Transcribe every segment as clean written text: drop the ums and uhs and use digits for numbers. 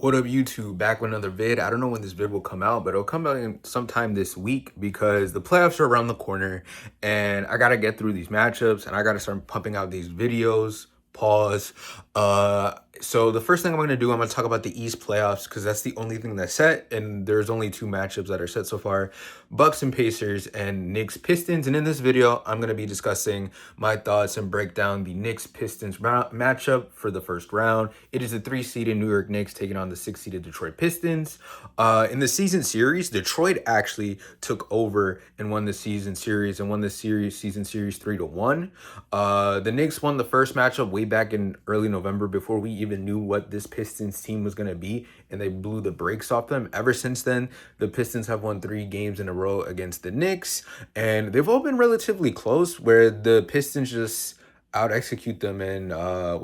What up, YouTube? Back with another vid. I don't know when this vid will come out, but it'll come out in sometime this week because the playoffs are around the corner and I gotta get through these matchups and I gotta start pumping out these videos. Pause. So the first thing I'm gonna do, I'm gonna talk about the East playoffs because that's the only thing that's set, and there's only two matchups that are set so far: Bucks and Pacers and Knicks Pistons. And in this video, I'm gonna be discussing my thoughts and break down the Knicks Pistons matchup for the first round. It is the 3-seeded New York Knicks taking on the 6-seeded Detroit Pistons. In the season series, Detroit actually took over and won the season series and won the season series 3-1. The Knicks won the first matchup way back in early November before we even knew what this Pistons team was going to be, and they blew the brakes off them. Ever since then, the Pistons have won 3 games in a row against the Knicks, and they've all been relatively close, where the Pistons just out execute them and out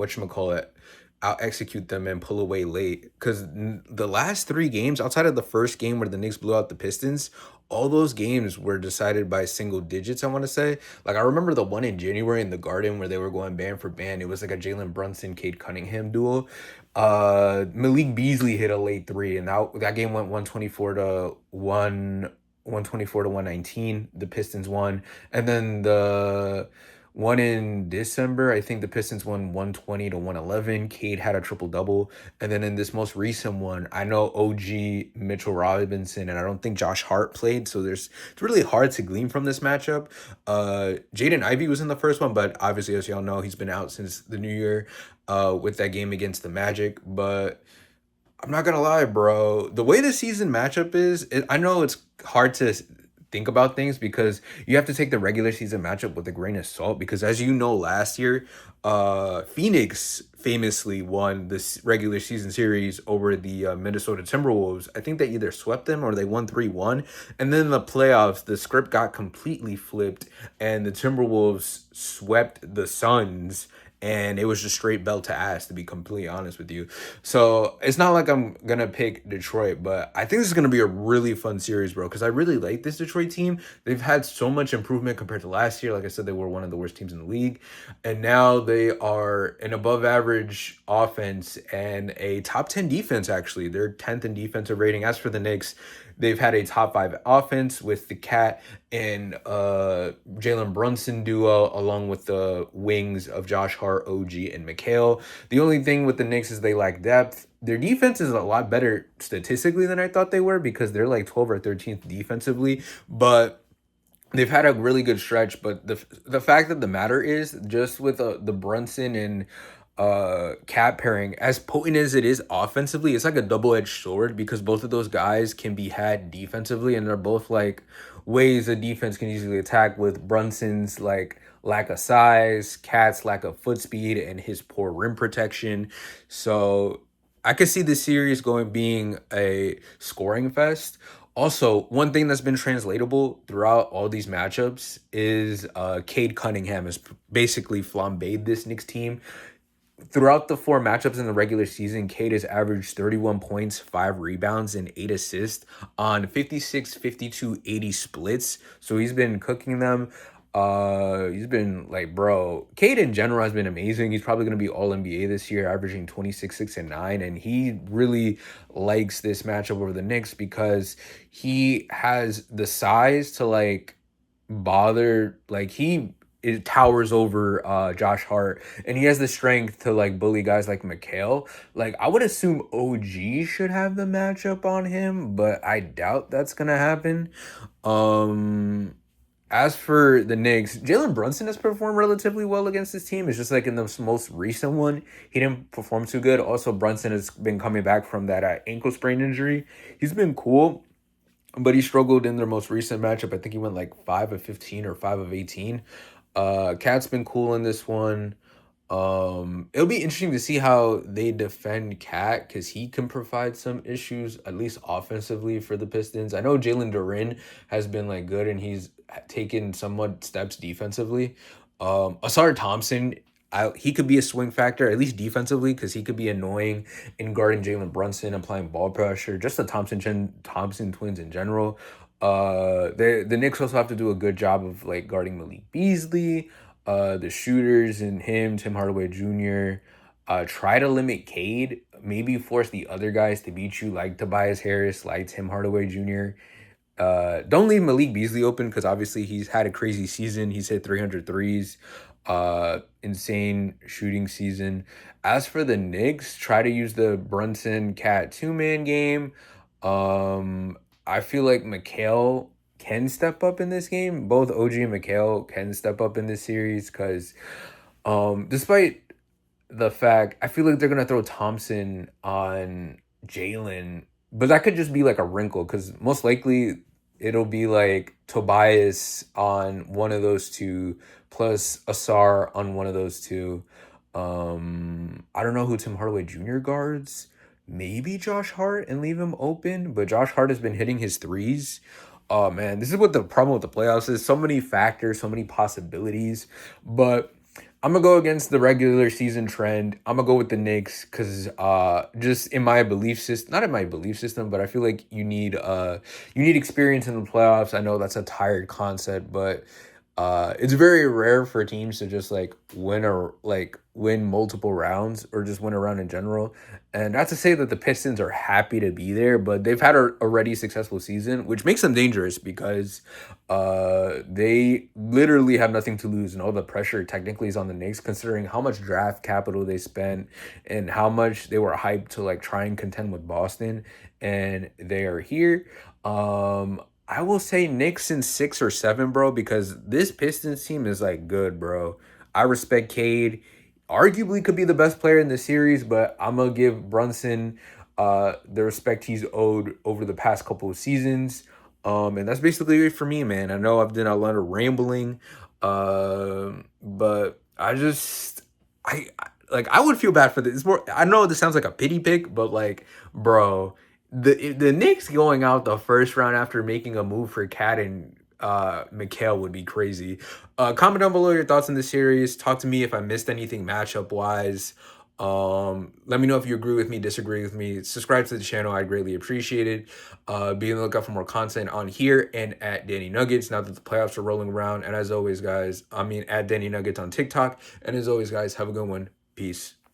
execute them and pull away late. Because the last 3 games, outside of the first game where the Knicks blew out the Pistons, all those games were decided by single digits, I want to say. Like, I remember the one in January in the Garden where they were going band for band. It was like a Jalen Brunson, Cade Cunningham duel. Malik Beasley hit a late three, and that game went 124 to 124 to 119. The Pistons won. And then the one in December, I think the Pistons won 120 to 111. Cade had a triple double. And then in this most recent one, I know OG Mitchell Robinson and I don't think Josh Hart played. So it's really hard to glean from this matchup. Jaden Ivey was in the first one, but obviously, as y'all know, he's been out since the new year with that game against the Magic. But I'm not gonna lie, bro. The way the season matchup is, I know it's hard to think about things because you have to take the regular season matchup with a grain of salt. Because as you know, last year, Phoenix famously won this regular season series over the Minnesota Timberwolves. I think they either swept them or they won 3-1. And then in the playoffs, the script got completely flipped, and the Timberwolves swept the Suns, and it was just straight belt to ass, to be completely honest with you. So it's not like I'm gonna pick Detroit, but I think this is gonna be a really fun series, bro, because I really like this Detroit team. They've had so much improvement compared to last year. Like I said, they were one of the worst teams in the league, and now they are an above average offense and a top 10 defense. Actually, they're 10th in defensive rating. As for the Knicks, they've had a top 5 offense with the Cat and Jalen Brunson duo, along with the wings of Josh Hart, OG, and McHale. The only thing with the Knicks is they lack depth. Their defense is a lot better statistically than I thought they were, because they're like 12th or 13th defensively, but they've had a really good stretch. But the fact of the matter is, just with the Brunson and Cat pairing, as potent as it is offensively, it's like a double-edged sword, because both of those guys can be had defensively, and they're both like ways a defense can easily attack, with Brunson's like lack of size, Cat's lack of foot speed, and his poor rim protection. So I could see this series being a scoring fest. Also, one thing that's been translatable throughout all these matchups is Cade Cunningham has basically flambéed this Knicks team. Throughout the 4 matchups in the regular season, Cade has averaged 31 points, 5 rebounds, and 8 assists on 56, 52, 80 splits. So he's been cooking them. He's been like, bro, Cade in general has been amazing. He's probably going to be all NBA this year, averaging 26, 6, and 9. And he really likes this matchup over the Knicks because he has the size to like bother, like it towers over Josh Hart, and he has the strength to like bully guys like McHale. Like, I would assume OG should have the matchup on him, but I doubt that's gonna happen. As for the Knicks, Jalen Brunson has performed relatively well against this team. It's just like in the most recent one, he didn't perform too good. Also, Brunson has been coming back from that ankle sprain injury. He's been cool, but he struggled in their most recent matchup. I think he went like 5 of 15 or 5 of 18. Cat's been cool in this one. It'll be interesting to see how they defend Cat, because he can provide some issues, at least offensively, for the Pistons. I know Jalen Duren has been like good, and he's taken somewhat steps defensively. Asar Thompson, he could be a swing factor, at least defensively, because he could be annoying in guarding Jalen Brunson, applying ball pressure, just the Thompson twins in general. The Knicks also have to do a good job of like guarding Malik Beasley, the shooters, and him, Tim Hardaway Jr., Try to limit Cade. Maybe force the other guys to beat you, like Tobias Harris, like Tim Hardaway Jr. Don't leave Malik Beasley open because obviously he's had a crazy season. He's hit 300 threes. Insane shooting season. As for the Knicks, try to use the Brunson Cat two-man game. I feel like McHale can step up in this game. Both OG and McHale can step up in this series because despite the fact I feel like they're gonna throw Thompson on Jalen, but that could just be like a wrinkle because most likely it'll be like Tobias on one of those two plus Asar on one of those two. I don't know who Tim Hardaway Jr. guards. Maybe Josh Hart and leave him open, but Josh Hart has been hitting his threes. Oh man, this is what the problem with the playoffs is. So many factors, so many possibilities, but I'm gonna go against the regular season trend. I'm gonna go with the Knicks because just in my belief system, not in my belief system, but I feel like you need experience in the playoffs. I know that's a tired concept, but it's very rare for teams to just like win multiple rounds or just win a round in general. And not to say that the Pistons are happy to be there, but they've had a already successful season, which makes them dangerous because they literally have nothing to lose, and all the pressure technically is on the Knicks, considering how much draft capital they spent and how much they were hyped to like try and contend with Boston, and they are here. I will say Knicks in 6 or 7, bro, because this Pistons team is like good, bro. I respect Cade. Arguably could be the best player in the series, but I'm gonna give Brunson the respect he's owed over the past couple of seasons. And that's basically it for me, man. I know I've done a lot of rambling, but I would feel bad for this. It's more, I know this sounds like a pity pick, but like, bro, the Knicks going out the first round after making a move for Cat and McHale would be crazy. Comment down below your thoughts on the series. Talk to me if I missed anything matchup wise. Let me know if you agree with me, disagree with me. Subscribe to the channel. I'd greatly appreciate it. Be on the lookout for more content on here and at Danny Nuggets now that the playoffs are rolling around. And as always, guys, at Danny Nuggets on TikTok. And as always, guys, have a good one. Peace.